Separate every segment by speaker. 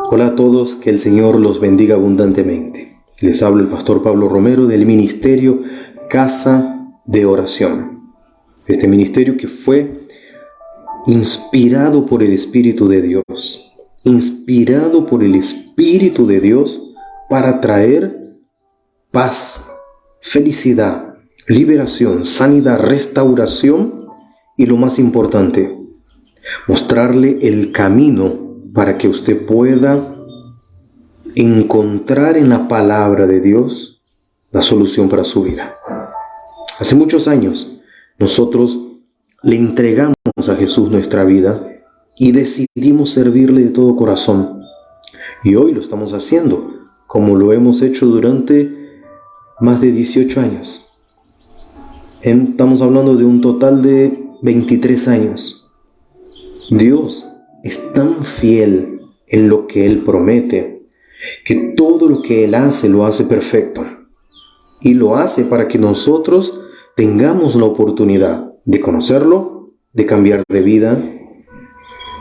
Speaker 1: Hola a todos, que el Señor los bendiga abundantemente. Les habla el pastor Pablo Romero del ministerio Casa de Oración. Este ministerio que fue inspirado por el Espíritu de Dios. Inspirado por el Espíritu de Dios para traer paz, felicidad, liberación, sanidad, restauración y lo más importante, mostrarle el camino para que usted pueda encontrar en la palabra de Dios la solución para su vida. Hace muchos años nosotros le entregamos a Jesús nuestra vida y decidimos servirle de todo corazón. Y hoy lo estamos haciendo, como lo hemos hecho durante más de 18 años. Estamos hablando de un total de 23 años. Dios es tan fiel en lo que Él promete, que todo lo que Él hace, lo hace perfecto. Y lo hace para que nosotros tengamos la oportunidad de conocerlo, de cambiar de vida,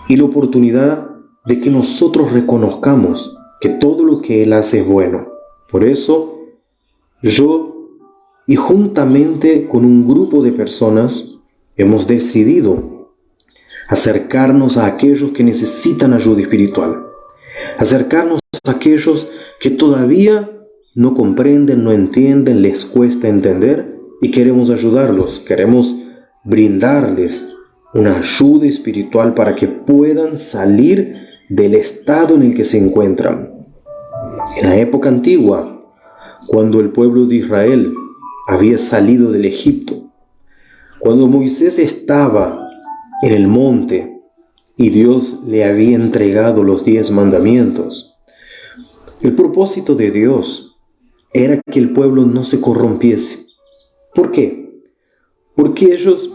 Speaker 1: y la oportunidad de que nosotros reconozcamos que todo lo que Él hace es bueno. Por eso, yo y juntamente con un grupo de personas hemos decidido acercarnos a aquellos que necesitan ayuda espiritual, acercarnos a aquellos que todavía no comprenden, no entienden, les cuesta entender, y queremos ayudarlos, queremos brindarles una ayuda espiritual para que puedan salir del estado en el que se encuentran. En la época antigua, cuando el pueblo de Israel había salido del Egipto, cuando Moisés estaba en el monte y Dios le había entregado los 10 mandamientos, el propósito de Dios era que el pueblo no se corrompiese. ¿Por qué? Porque ellos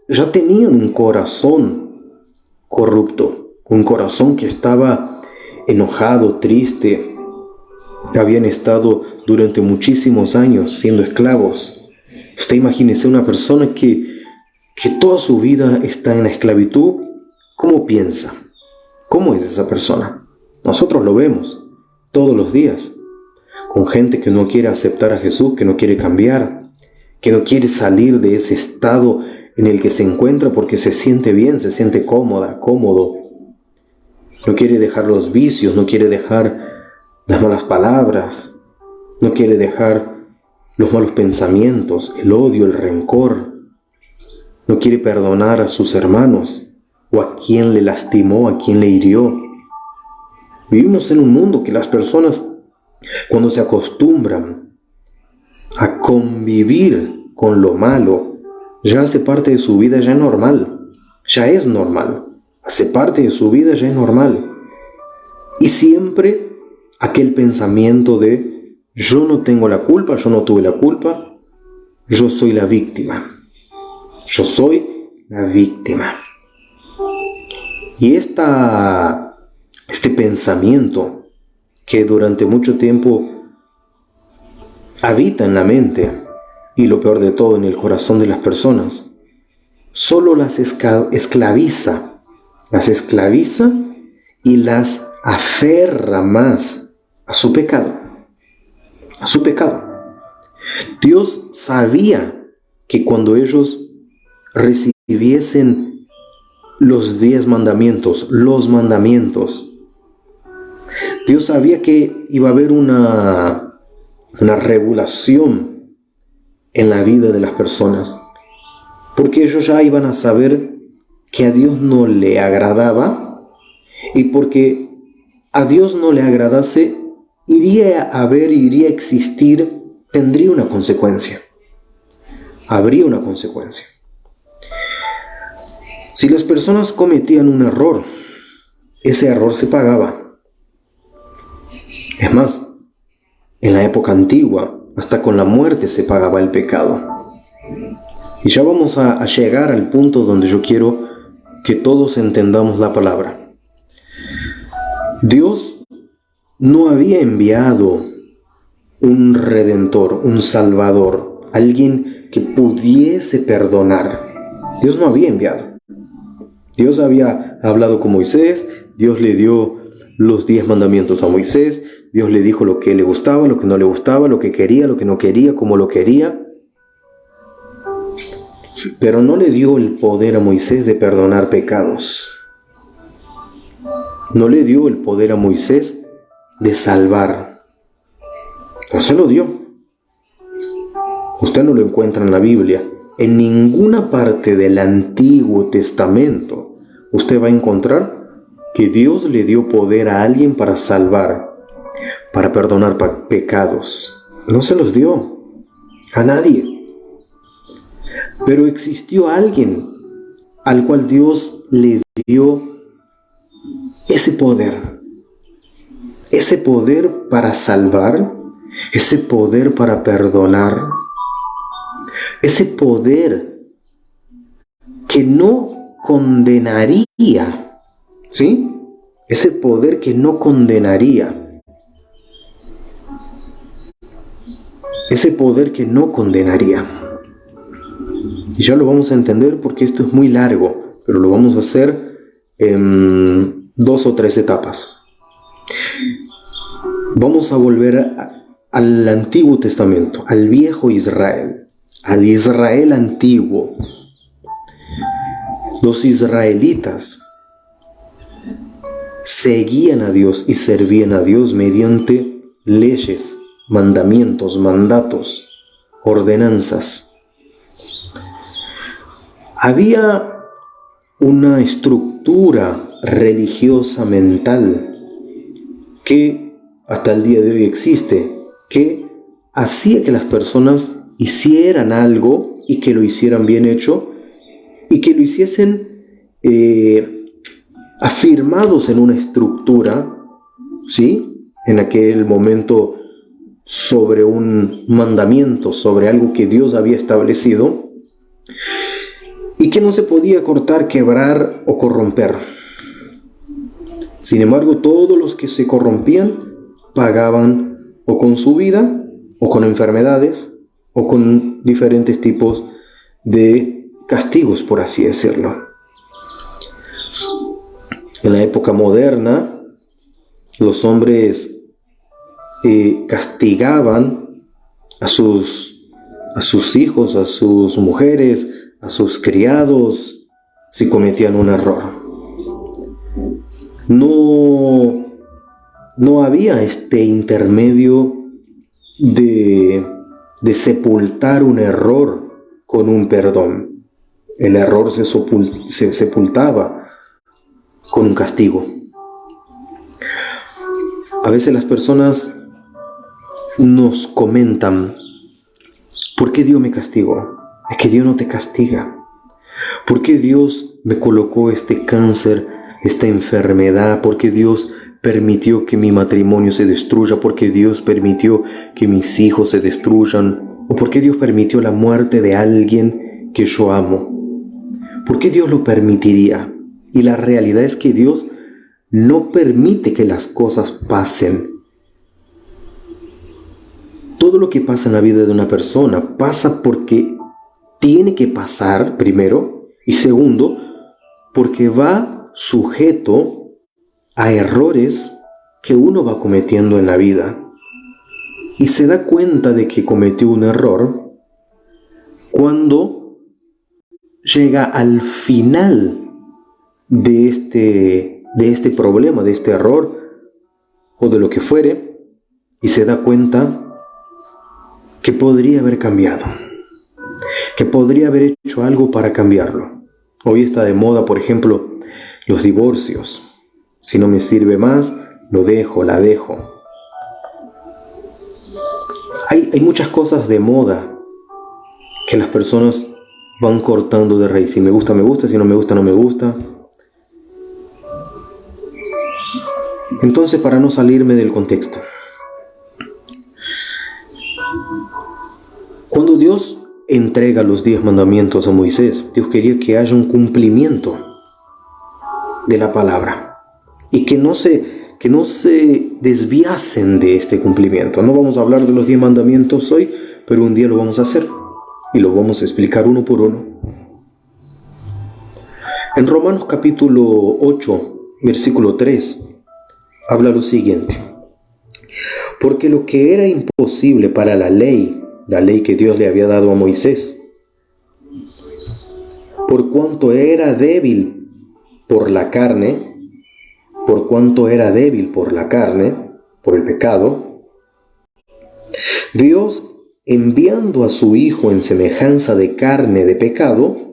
Speaker 1: ya tenían un corazón corrupto, un corazón que estaba enojado, triste. Habían estado durante muchísimos años siendo esclavos. Usted imagínese una persona que toda su vida está en la esclavitud. ¿Cómo piensa? ¿Cómo es esa persona? Nosotros lo vemos todos los días, con gente que no quiere aceptar a Jesús, que no quiere cambiar, que no quiere salir de ese estado en el que se encuentra porque se siente bien, se siente cómodo. No quiere dejar los vicios, no quiere dejar las malas palabras, no quiere dejar los malos pensamientos, el odio, el rencor. No quiere perdonar a sus hermanos o a quien le lastimó, a quien le hirió. Vivimos en un mundo que las personas, cuando se acostumbran a convivir con lo malo, ya hace parte de su vida, ya es normal. Ya es normal. Hace parte de su vida, ya es normal. Y siempre aquel pensamiento de yo no tengo la culpa, yo no tuve la culpa, yo soy la víctima. Yo soy la víctima. Y este pensamiento que durante mucho tiempo habita en la mente y lo peor de todo en el corazón de las personas, solo las esclaviza y las aferra más a su pecado. Dios sabía que cuando ellos recibiesen los 10 mandamientos, Dios sabía que iba a haber una regulación en la vida de las personas, porque ellos ya iban a saber que a Dios no le agradaba, y porque a Dios no le agradase, iría a existir, tendría una consecuencia. Habría una consecuencia. Si las personas cometían un error, ese error se pagaba. Es más, en la época antigua, hasta con la muerte se pagaba el pecado. Y ya vamos a llegar al punto donde yo quiero que todos entendamos la palabra. Dios no había enviado un redentor, un salvador, alguien que pudiese perdonar. Dios no había enviado. Dios había hablado con Moisés, Dios le dio los 10 mandamientos a Moisés. Dios le dijo lo que le gustaba, lo que no le gustaba, lo que quería, lo que no quería, cómo lo quería. Pero no le dio el poder a Moisés de perdonar pecados. No le dio el poder a Moisés de salvar. No se lo dio. Usted no lo encuentra en la Biblia. En ninguna parte del Antiguo Testamento usted va a encontrar que Dios le dio poder a alguien para salvar, para perdonar pecados. No se los dio a nadie. Pero existió alguien al cual Dios le dio ese poder para salvar, ese poder para perdonar, ese poder que no condenaría, ¿sí? Ese poder que no condenaría. Ese poder que no condenaría. Y ya lo vamos a entender porque esto es muy largo, pero lo vamos a hacer en 2 o 3 etapas. Vamos a volver al Antiguo Testamento, al viejo Israel, al Israel antiguo. Los israelitas seguían a Dios y servían a Dios mediante leyes, mandamientos, mandatos, ordenanzas. Había una estructura religiosa mental que hasta el día de hoy existe, que hacía que las personas hicieran algo y que lo hicieran bien hecho y que lo hiciesen afirmados en una estructura, ¿sí? En aquel momento sobre un mandamiento, sobre algo que Dios había establecido y que no se podía cortar, quebrar o corromper. Sin embargo, todos los que se corrompían pagaban o con su vida, o con enfermedades, o con diferentes tipos de castigos, por así decirlo. En la época moderna, los hombres castigaban a sus hijos, a sus mujeres, a sus criados, si cometían un error. No había este intermedio de sepultar un error con un perdón. El error se sepultaba con un castigo. A veces las personas nos comentan: ¿por qué Dios me castigó? Es que Dios no te castiga. ¿Por qué Dios me colocó este cáncer, esta enfermedad? ¿Por qué Dios permitió que mi matrimonio se destruya? ¿Por qué Dios permitió que mis hijos se destruyan? ¿O por qué Dios permitió la muerte de alguien que yo amo? ¿Por qué Dios lo permitiría? Y la realidad es que Dios no permite que las cosas pasen. Todo lo que pasa en la vida de una persona pasa porque tiene que pasar, primero, y segundo, porque va sujeto a errores que uno va cometiendo en la vida. Y se da cuenta de que cometió un error cuando llega al final de este problema, de este error, o de lo que fuere, y se da cuenta que podría haber cambiado, que podría haber hecho algo para cambiarlo. Hoy está de moda, por ejemplo, los divorcios. Si no me sirve más, lo dejo, la dejo. Hay muchas cosas de moda que las personas van cortando de raíz. Si me gusta, me gusta. Si no me gusta, no me gusta. Entonces, para no salirme del contexto, cuando Dios entrega los 10 mandamientos a Moisés, Dios quería que haya un cumplimiento de la palabra y que no se desviasen de este cumplimiento. No vamos a hablar de los 10 mandamientos hoy, pero un día lo vamos a hacer y lo vamos a explicar uno por uno. En Romanos capítulo 8, versículo 3, habla lo siguiente: porque lo que era imposible para la ley que Dios le había dado a Moisés, por cuanto era débil por la carne, por el pecado, Dios, enviando a su Hijo en semejanza de carne de pecado,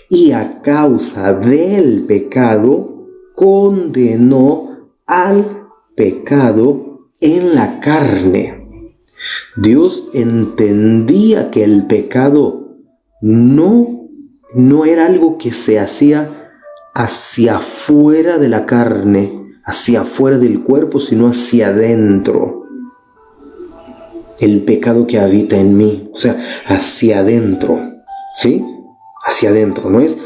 Speaker 1: y a causa del pecado, condenó al pecado en la carne. Dios entendía que el pecado no era algo que se hacía hacia afuera de la carne, hacia afuera del cuerpo, sino hacia adentro. El pecado que habita en mí, o sea, hacia adentro, ¿sí? Hacia adentro, no es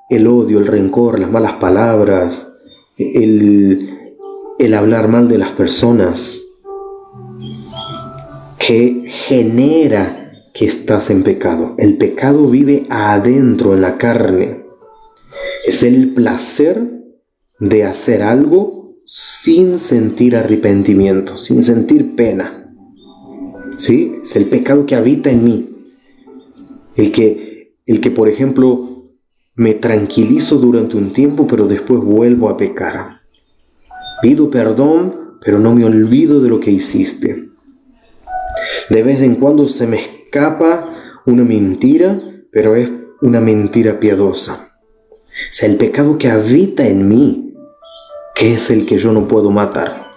Speaker 1: el odio, el rencor, las malas palabras, el hablar mal de las personas, que genera que estás en pecado. El pecado vive adentro, en la carne. Es el placer de hacer algo sin sentir arrepentimiento, sin sentir pena. ¿Sí? Es el pecado que habita en mí. El que, por ejemplo, me tranquilizo durante un tiempo, pero después vuelvo a pecar. Pido perdón, pero no me olvido de lo que hiciste. De vez en cuando se me escapa una mentira, pero es una mentira piadosa. O sea, el pecado que habita en mí, que es el que yo no puedo matar,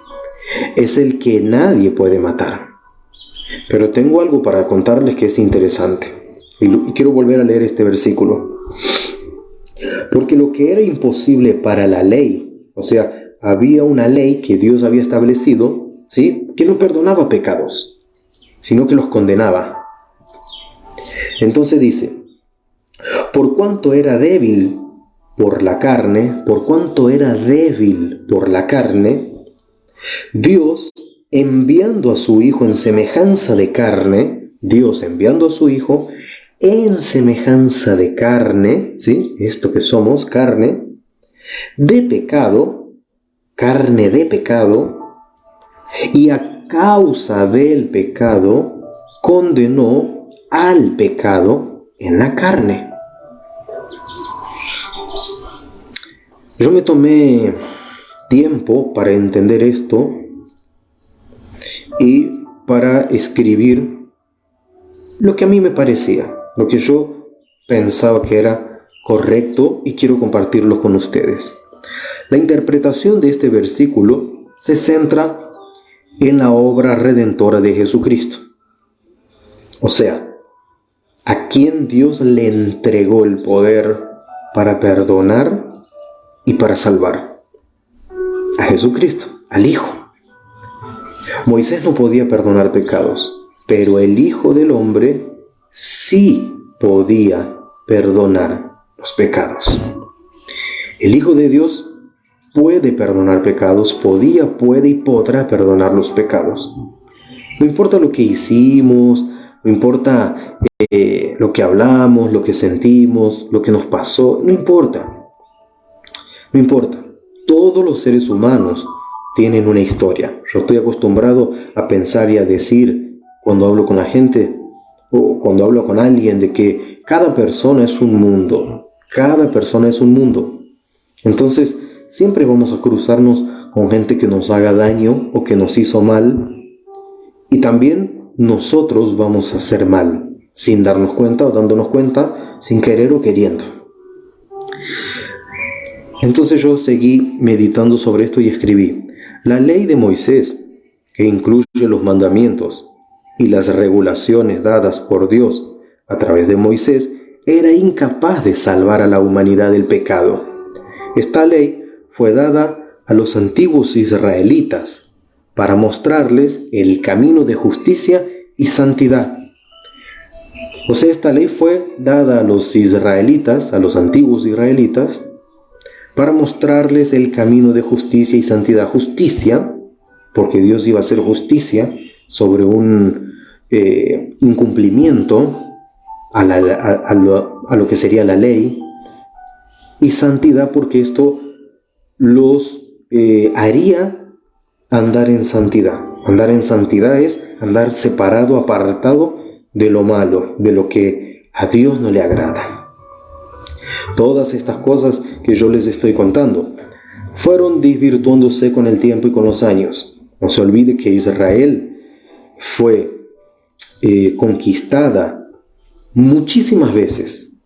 Speaker 1: es el que nadie puede matar. Pero tengo algo para contarles que es interesante. Y quiero volver a leer este versículo. Porque lo que era imposible para la ley, o sea, había una ley que Dios había establecido, ¿sí?, que no perdonaba pecados, sino que los condenaba. Entonces dice: por cuanto era débil por la carne, Dios, enviando a su Hijo en semejanza de carne, ¿sí?, esto que somos, carne de pecado, y a causa del pecado, condenó al pecado en la carne. Yo me tomé tiempo para entender esto y para escribir lo que a mí me parecía, lo que yo pensaba que era correcto, y quiero compartirlo con ustedes. La interpretación de este versículo se centra en la obra redentora de Jesucristo. O sea, a quien Dios le entregó el poder para perdonar y para salvar. A Jesucristo, al Hijo. Moisés no podía perdonar pecados, pero el Hijo del Hombre sí podía perdonar los pecados. El Hijo de Dios puede perdonar pecados, puede y podrá perdonar los pecados. No importa lo que hicimos, no importa lo que hablamos, lo que sentimos, lo que nos pasó, no importa. No importa. Todos los seres humanos tienen una historia. Yo estoy acostumbrado a pensar y a decir, cuando hablo con la gente o cuando hablo con alguien, de que cada persona es un mundo. Cada persona es un mundo. Entonces, siempre vamos a cruzarnos con gente que nos haga daño o que nos hizo mal. Y también nosotros vamos a hacer mal, sin darnos cuenta o dándonos cuenta, sin querer o queriendo. Entonces yo seguí meditando sobre esto y escribí: la ley de Moisés, que incluye los mandamientos y las regulaciones dadas por Dios a través de Moisés, era incapaz de salvar a la humanidad del pecado. Esta ley fue dada a los antiguos israelitas para mostrarles el camino de justicia y santidad. O sea, esta ley fue dada a los israelitas, a los antiguos israelitas, para mostrarles el camino de justicia y santidad. Justicia, porque Dios iba a hacer justicia sobre un incumplimiento a a lo que sería la ley, y santidad porque esto los haría andar en santidad. Andar en santidad es andar separado, apartado de lo malo, de lo que a Dios no le agrada. Todas estas cosas que yo les estoy contando fueron desvirtuándose con el tiempo y con los años. No se olvide que Israel fue conquistada muchísimas veces,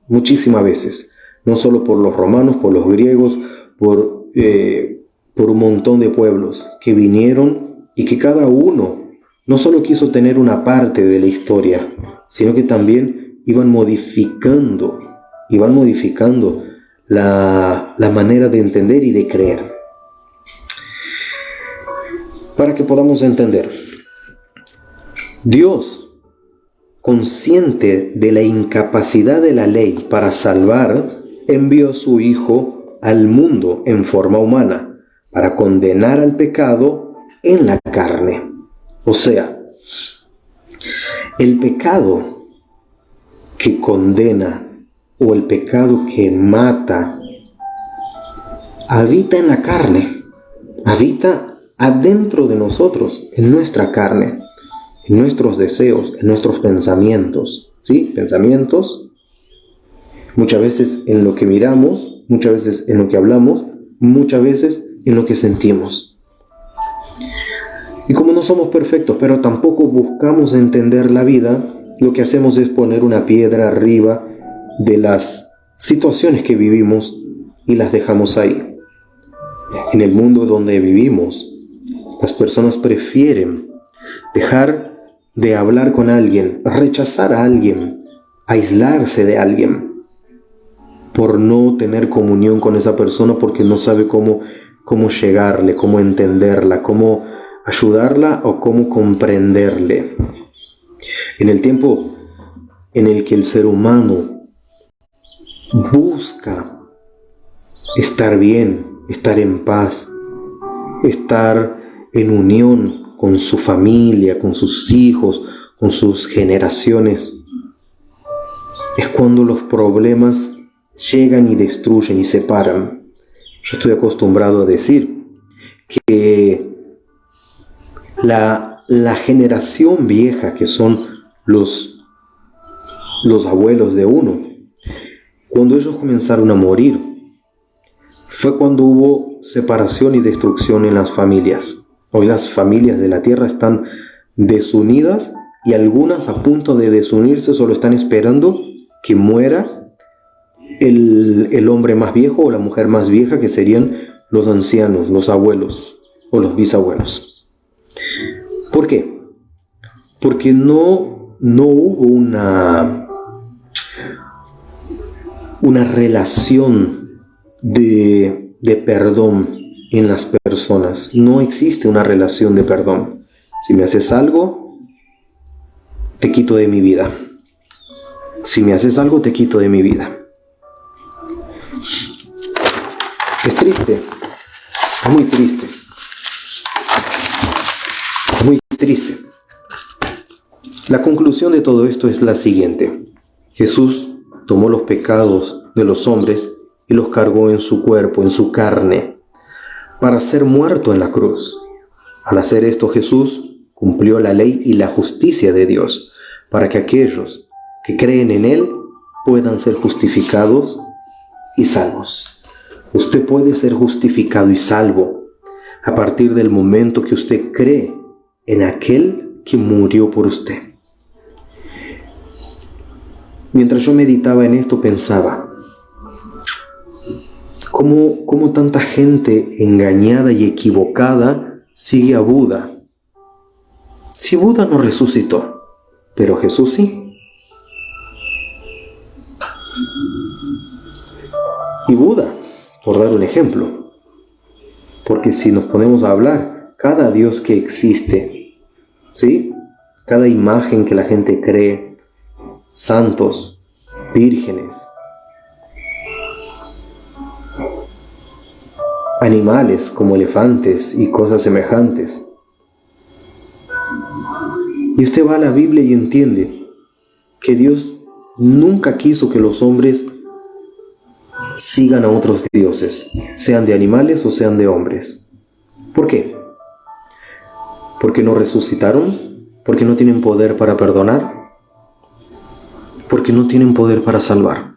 Speaker 1: no solo por los romanos, por los griegos, por un montón de pueblos que vinieron y que cada uno no solo quiso tener una parte de la historia, sino que también iban modificando la manera de entender y de creer. Para que podamos entender, Dios, consciente de la incapacidad de la ley para salvar, envió a su Hijo al mundo en forma humana para condenar al pecado en la carne. O sea, el pecado que condena o el pecado que mata habita en la carne, habita adentro de nosotros, en nuestra carne, en nuestros deseos, en nuestros pensamientos, ¿sí? Pensamientos, muchas veces en lo que miramos, muchas veces en lo que hablamos, muchas veces en lo que sentimos. Y como no somos perfectos, pero tampoco buscamos entender la vida, lo que hacemos es poner una piedra arriba de las situaciones que vivimos y las dejamos ahí. En el mundo donde vivimos, las personas prefieren dejar de hablar con alguien, rechazar a alguien, aislarse de alguien, por no tener comunión con esa persona porque no sabe cómo llegarle, cómo entenderla, cómo ayudarla o cómo comprenderle. En el tiempo en el que el ser humano busca estar bien, estar en paz, estar en unión con su familia, con sus hijos, con sus generaciones, es cuando los problemas llegan y destruyen y separan. Yo estoy acostumbrado a decir que la generación vieja, que son los abuelos de uno, cuando ellos comenzaron a morir, fue cuando hubo separación y destrucción en las familias. Hoy las familias de la tierra están desunidas y algunas a punto de desunirse, solo están esperando que muera el hombre más viejo o la mujer más vieja, que serían los ancianos, los abuelos o los bisabuelos. ¿Por qué? Porque no hubo una relación de perdón en las personas. No existe una relación de perdón. Si me haces algo, te quito de mi vida. Si me haces algo, te quito de mi vida. Es triste, es muy triste, muy triste. La conclusión de todo esto es la siguiente: Jesús tomó los pecados de los hombres y los cargó en su cuerpo, en su carne, para ser muerto en la cruz. Al hacer esto, Jesús cumplió la ley y la justicia de Dios, para que aquellos que creen en Él puedan ser justificados y salvos. Usted puede ser justificado y salvo a partir del momento que usted cree en aquel que murió por usted. Mientras yo meditaba en esto, pensaba, ¿cómo tanta gente engañada y equivocada sigue a Buda? Si Buda no resucitó, pero Jesús sí. Y Buda, por dar un ejemplo, porque si nos ponemos a hablar, cada Dios que existe, ¿sí? Cada imagen que la gente cree, santos, vírgenes, animales como elefantes y cosas semejantes. Y usted va a la Biblia y entiende que Dios nunca quiso que los hombres sigan a otros dioses, sean de animales o sean de hombres. ¿Por qué? ¿Porque no resucitaron? ¿Porque no tienen poder para perdonar? Porque no tienen poder para salvar.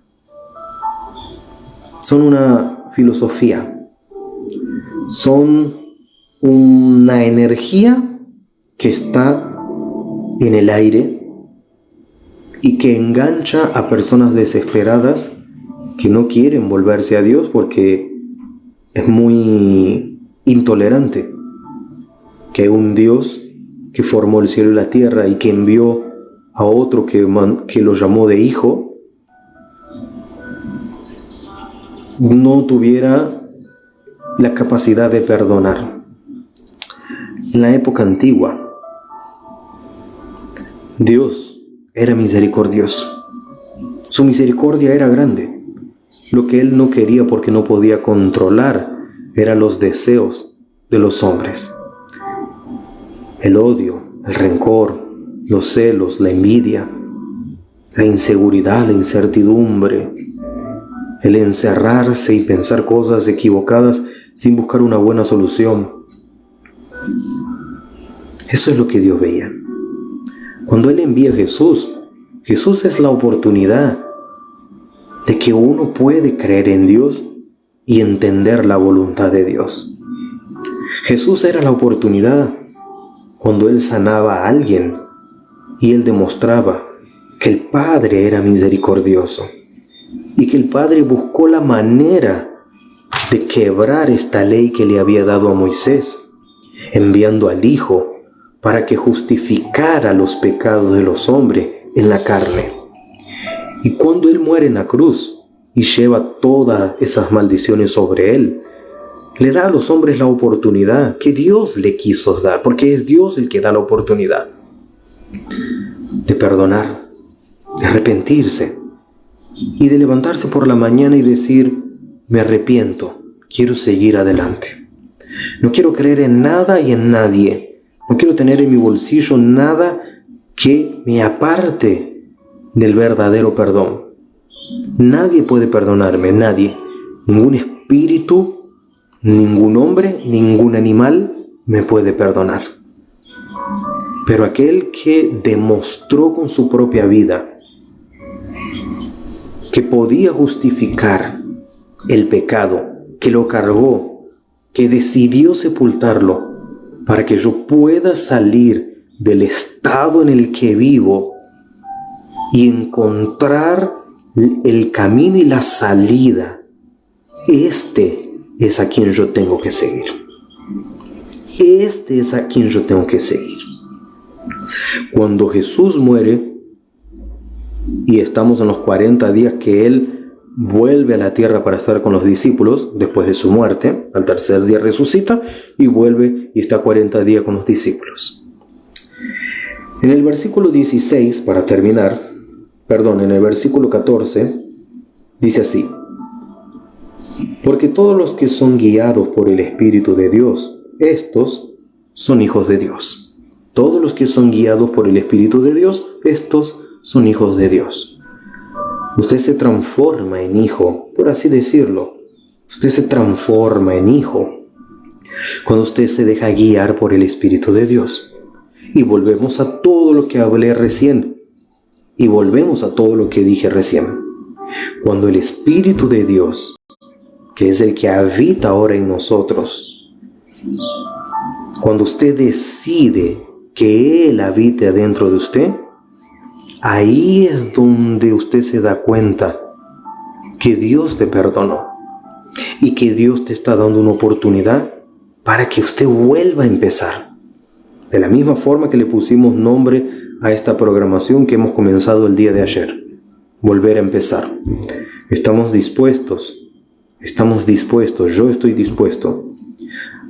Speaker 1: Son una filosofía, son una energía que está en el aire y que engancha a personas desesperadas que no quieren volverse a Dios porque es muy intolerante que un Dios que formó el cielo y la tierra y que envió a otro que lo llamó de hijo, no tuviera la capacidad de perdonar. En la época antigua, Dios era misericordioso. Su misericordia era grande. Lo que Él no quería porque no podía controlar eran los deseos de los hombres. El odio, el rencor, los celos, la envidia, la inseguridad, la incertidumbre, el encerrarse y pensar cosas equivocadas sin buscar una buena solución. Eso es lo que Dios veía. Cuando Él envía a Jesús, Jesús es la oportunidad de que uno puede creer en Dios y entender la voluntad de Dios. Jesús era la oportunidad cuando Él sanaba a alguien y Él demostraba que el Padre era misericordioso y que el Padre buscó la manera de quebrar esta ley que le había dado a Moisés, enviando al Hijo para que justificara los pecados de los hombres en la carne. Y cuando Él muere en la cruz y lleva todas esas maldiciones sobre Él, le da a los hombres la oportunidad que Dios le quiso dar, porque es Dios el que da la oportunidad de perdonar, de arrepentirse y de levantarse por la mañana y decir: me arrepiento, quiero seguir adelante. No quiero creer en nada y en nadie. No quiero tener en mi bolsillo nada que me aparte del verdadero perdón. Nadie puede perdonarme, nadie. Ningún espíritu, ningún hombre, ningún animal me puede perdonar. Pero aquel que demostró con su propia vida que podía justificar el pecado, que lo cargó, que decidió sepultarlo para que yo pueda salir del estado en el que vivo y encontrar el camino y la salida. Este es a quien yo tengo que seguir. Este es a quien yo tengo que seguir. Cuando Jesús muere y estamos en los 40 días que Él vuelve a la tierra para estar con los discípulos, después de su muerte, al tercer día resucita y vuelve y está 40 días con los discípulos. En el versículo 16, para terminar, en el versículo 14, dice así: porque todos los que son guiados por el Espíritu de Dios, estos son hijos de Dios. Todos los que son guiados por el Espíritu de Dios, estos son hijos de Dios. Usted se transforma en hijo, por así decirlo. Usted se transforma en hijo cuando usted se deja guiar por el Espíritu de Dios. Y volvemos a todo lo que hablé recién. Y volvemos a todo lo que dije recién. Cuando el Espíritu de Dios, que es el que habita ahora en nosotros, cuando usted decide que Él habite adentro de usted, ahí es donde usted se da cuenta que Dios te perdonó y que Dios te está dando una oportunidad para que usted vuelva a empezar. De la misma forma que le pusimos nombre a esta programación que hemos comenzado el día de ayer. Volver a empezar. Estamos dispuestos, yo estoy dispuesto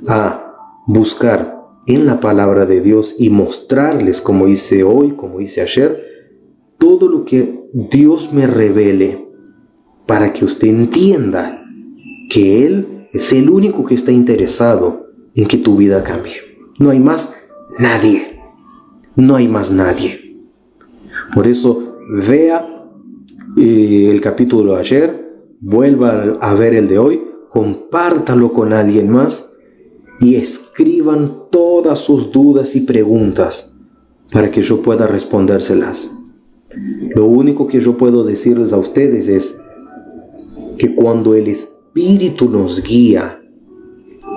Speaker 1: a buscar en la palabra de Dios y mostrarles, como hice hoy, como hice ayer, todo lo que Dios me revele para que usted entienda que Él es el único que está interesado en que tu vida cambie. No hay más nadie. No hay más nadie. Por eso, vea el capítulo de ayer, vuelva a ver el de hoy, compártalo con alguien más y escriban todas sus dudas y preguntas para que yo pueda respondérselas. Lo único que yo puedo decirles a ustedes es que cuando el Espíritu nos guía,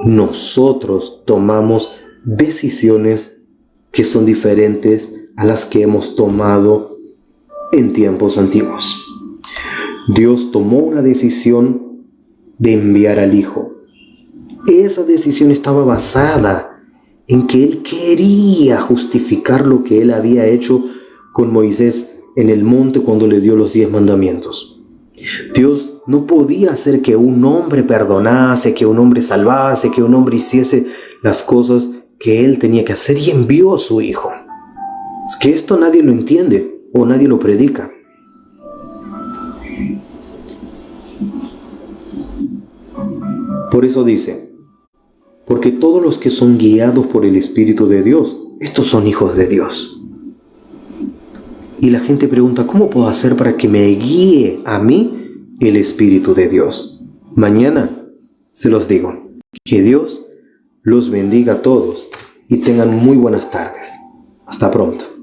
Speaker 1: nosotros tomamos decisiones que son diferentes a las que hemos tomado en tiempos antiguos. Dios tomó una decisión de enviar al Hijo. Esa decisión estaba basada en que Él quería justificar lo que Él había hecho con Moisés en el monte cuando le dio los 10 mandamientos. Dios no podía hacer que un hombre perdonase, que un hombre salvase, que un hombre hiciese las cosas que Él tenía que hacer, y envió a su Hijo. Es que esto nadie lo entiende o nadie lo predica. Por eso dice, porque todos los que son guiados por el Espíritu de Dios, estos son hijos de Dios. Y la gente pregunta, ¿cómo puedo hacer para que me guíe a mí el Espíritu de Dios? Mañana se los digo. Que Dios los bendiga a todos y tengan muy buenas tardes. Hasta pronto.